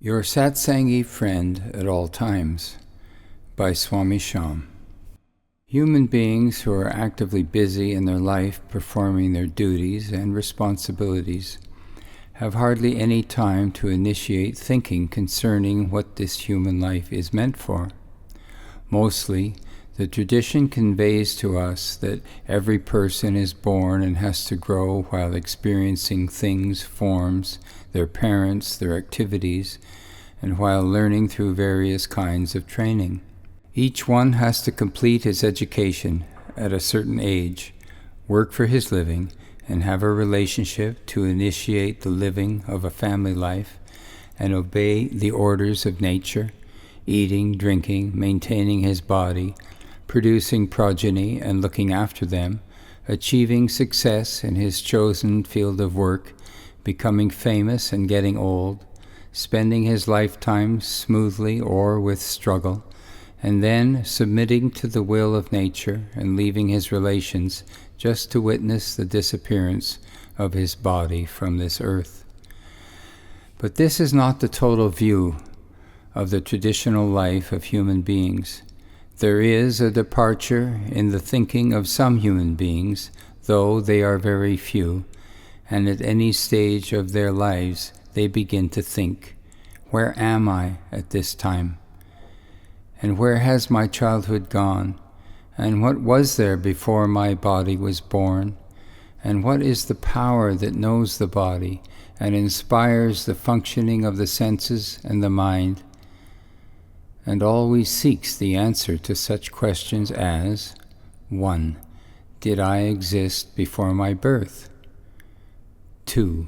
Your Satsangi Friend at All Times by Swami Shyam. Human beings who are actively busy in their life performing their duties and responsibilities have hardly any time to initiate thinking concerning what this human life is meant for. Mostly, the tradition conveys to us that every person is born and has to grow while experiencing things, forms, their parents, their activities, and while learning through various kinds of training. Each one has to complete his education at a certain age, work for his living, and have a relationship to initiate the living of a family life and obey the orders of nature, eating, drinking, maintaining his body, producing progeny and looking after them, achieving success in his chosen field of work, becoming famous and getting old, spending his lifetime smoothly or with struggle, and then submitting to the will of nature and leaving his relations just to witness the disappearance of his body from this earth. But this is not the total view of the traditional life of human beings. There is a departure in the thinking of some human beings, though they are very few, and at any stage of their lives they begin to think, where am I at this time? And where has my childhood gone? And what was there before my body was born? And what is the power that knows the body and inspires the functioning of the senses and the mind? And always seeks the answer to such questions as 1. Did I exist before my birth? 2.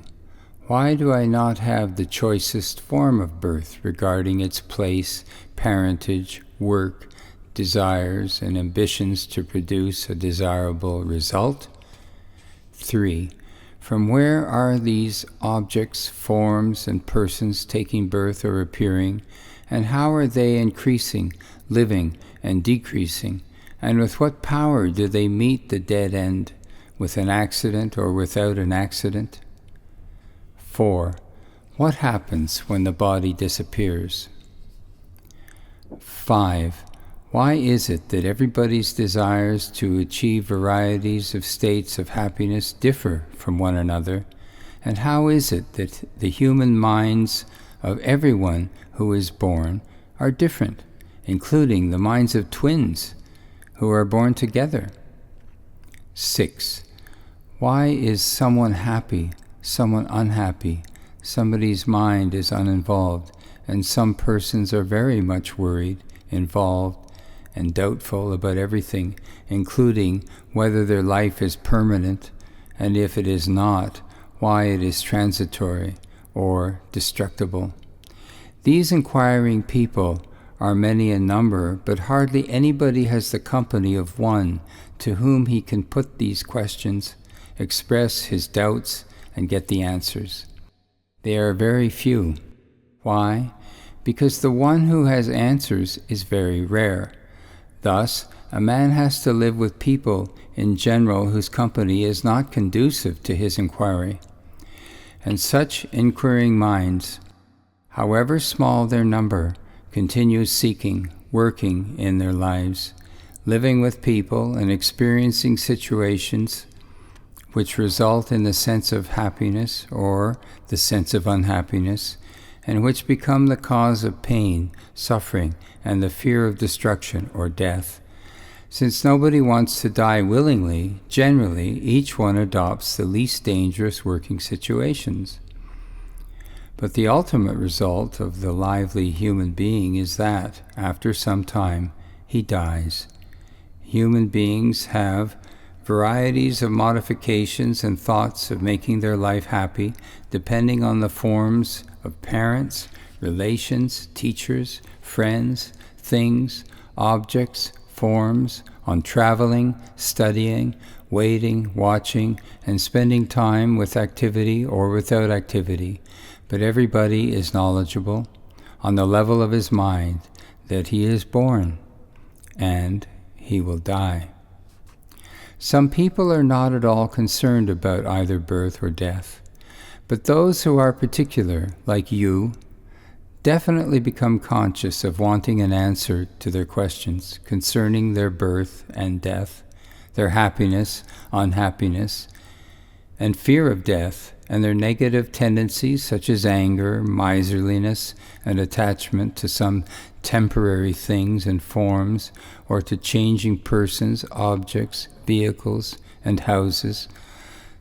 Why do I not have the choicest form of birth regarding its place, parentage, work, desires, and ambitions to produce a desirable result? 3. From where are these objects, forms, and persons taking birth or appearing, and how are they increasing, living, and decreasing, and with what power do they meet the dead end, with an accident or without an accident? 4. What happens when the body disappears? 5. Why is it that everybody's desires to achieve varieties of states of happiness differ from one another? And how is it that the human minds of everyone who is born are different, including the minds of twins who are born together? 6. Why is someone happy, someone unhappy, somebody's mind is uninvolved, and some persons are very much worried, involved, and doubtful about everything, including whether their life is permanent, and if it is not, why it is transitory or destructible? These inquiring people are many in number, but hardly anybody has the company of one to whom he can put these questions, express his doubts, and get the answers. They are very few. Why? Because the one who has answers is very rare. Thus, a man has to live with people in general whose company is not conducive to his inquiry. And such inquiring minds, however small their number, continue seeking, working in their lives, living with people and experiencing situations which result in the sense of happiness or the sense of unhappiness, and which become the cause of pain, suffering, and the fear of destruction or death. Since nobody wants to die willingly, generally each one adopts the least dangerous working situations. But the ultimate result of the lively human being is that, after some time, he dies. Human beings have varieties of modifications and thoughts of making their life happy, depending on the forms of parents, relations, teachers, friends, things, objects, forms, on traveling, studying, waiting, watching, and spending time with activity or without activity. But everybody is knowledgeable, on the level of his mind, that he is born, and he will die. Some people are not at all concerned about either birth or death, but those who are particular, like you, definitely become conscious of wanting an answer to their questions concerning their birth and death, their happiness, unhappiness, and fear of death, and their negative tendencies such as anger, miserliness, and attachment to some temporary things and forms, or to changing persons, objects, vehicles, and houses.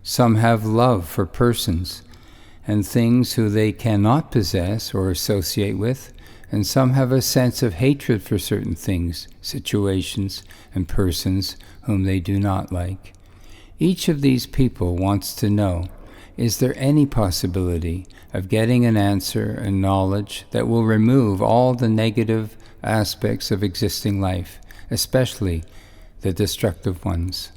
Some have love for persons and things who they cannot possess or associate with, and some have a sense of hatred for certain things, situations, and persons whom they do not like. Each of these people wants to know, is there any possibility of getting an answer and knowledge that will remove all the negative aspects of existing life, especially the destructive ones?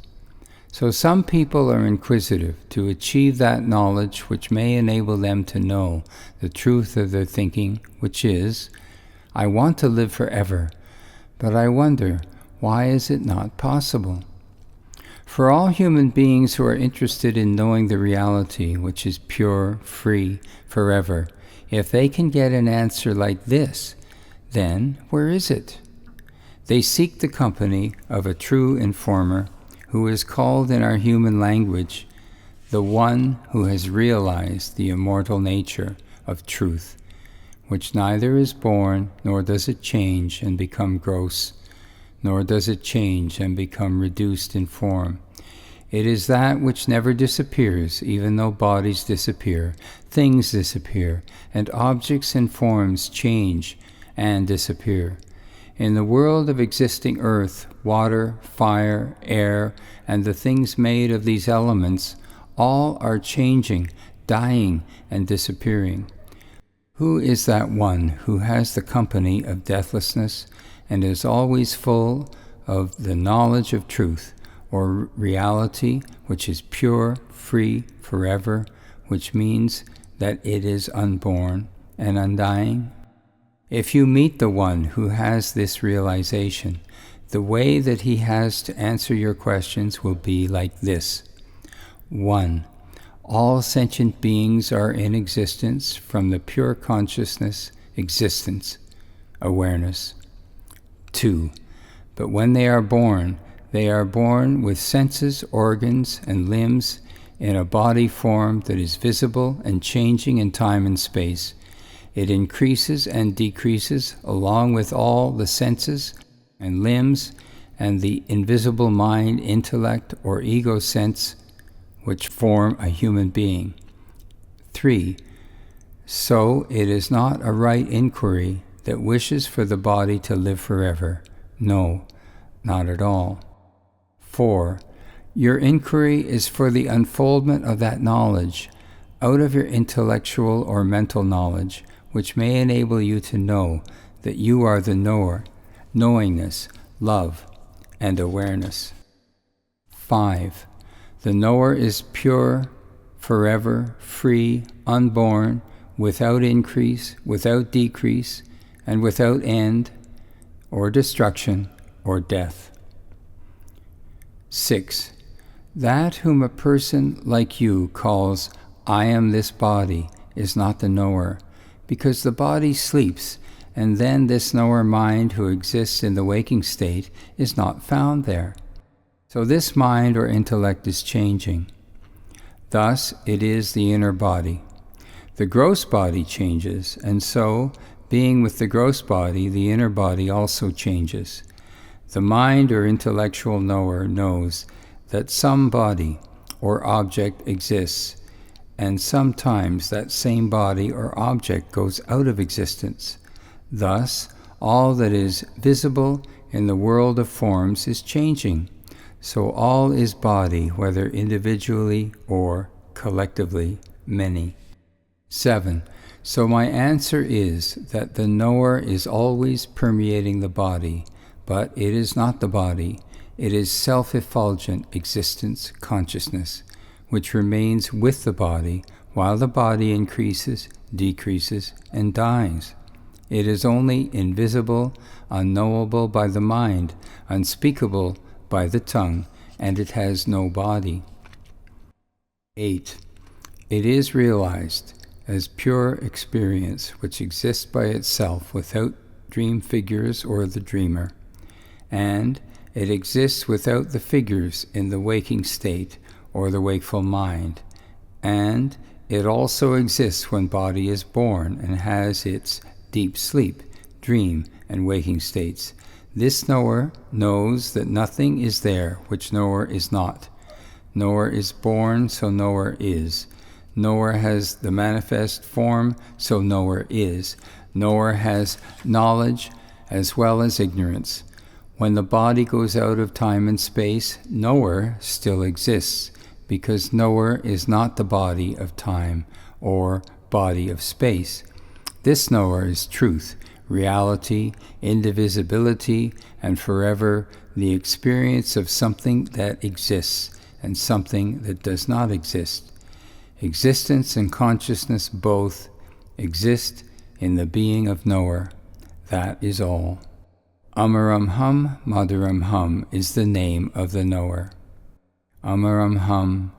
So some people are inquisitive to achieve that knowledge which may enable them to know the truth of their thinking, which is, I want to live forever, but I wonder, why is it not possible? For all human beings who are interested in knowing the reality, which is pure, free, forever, if they can get an answer like this, then where is it? They seek the company of a true informer, who is called in our human language the one who has realized the immortal nature of truth, which neither is born, nor does it change and become gross, nor does it change and become reduced in form. It is that which never disappears, even though bodies disappear, things disappear, and objects and forms change and disappear. In the world of existing earth, water, fire, air, and the things made of these elements, all are changing, dying, and disappearing. Who is that one who has the company of deathlessness and is always full of the knowledge of truth, or reality, which is pure, free, forever, which means that it is unborn and undying? If you meet the one who has this realization, the way that he has to answer your questions will be like this. 1. All sentient beings are in existence from the pure consciousness, existence, awareness. 2. But when they are born with senses, organs, and limbs in a body form that is visible and changing in time and space. It increases and decreases along with all the senses and limbs and the invisible mind, intellect, or ego sense which form a human being. 3. So it is not a right inquiry that wishes for the body to live forever. No, not at all. 4. Your inquiry is for the unfoldment of that knowledge out of your intellectual or mental knowledge, which may enable you to know that you are the knower, knowingness, love, and awareness. 5. The knower is pure, forever, free, unborn, without increase, without decrease, and without end, or destruction, or death. 6. That whom a person like you calls, I am this body, is not the knower, because the body sleeps, and then this knower mind who exists in the waking state is not found there. So this mind or intellect is changing. Thus it is the inner body. The gross body changes, and so, being with the gross body, the inner body also changes. The mind or intellectual knower knows that some body or object exists, and sometimes that same body or object goes out of existence. Thus, all that is visible in the world of forms is changing. So all is body, whether individually or collectively, many. 7. So my answer is that the knower is always permeating the body, but it is not the body. It is self-effulgent existence, consciousness, which remains with the body while the body increases, decreases, and dies. It is only invisible, unknowable by the mind, unspeakable by the tongue, and it has no body. 8. It is realized, as pure experience which exists by itself without dream figures or the dreamer, and it exists without the figures in the waking state or the wakeful mind, and it also exists when body is born and has its deep sleep, dream, and waking states. This knower knows that nothing is there which knower is not. Knower is born, so knower is. Knower has the manifest form, so knower is. Knower has knowledge as well as ignorance. When the body goes out of time and space, knower still exists, because knower is not the body of time or body of space. This knower is truth, reality, indivisibility, and forever the experience of something that exists and something that does not exist. Existence and consciousness both exist in the being of knower. That is all. Amaram Hum Madhuram Hum is the name of the knower. Amaram Hum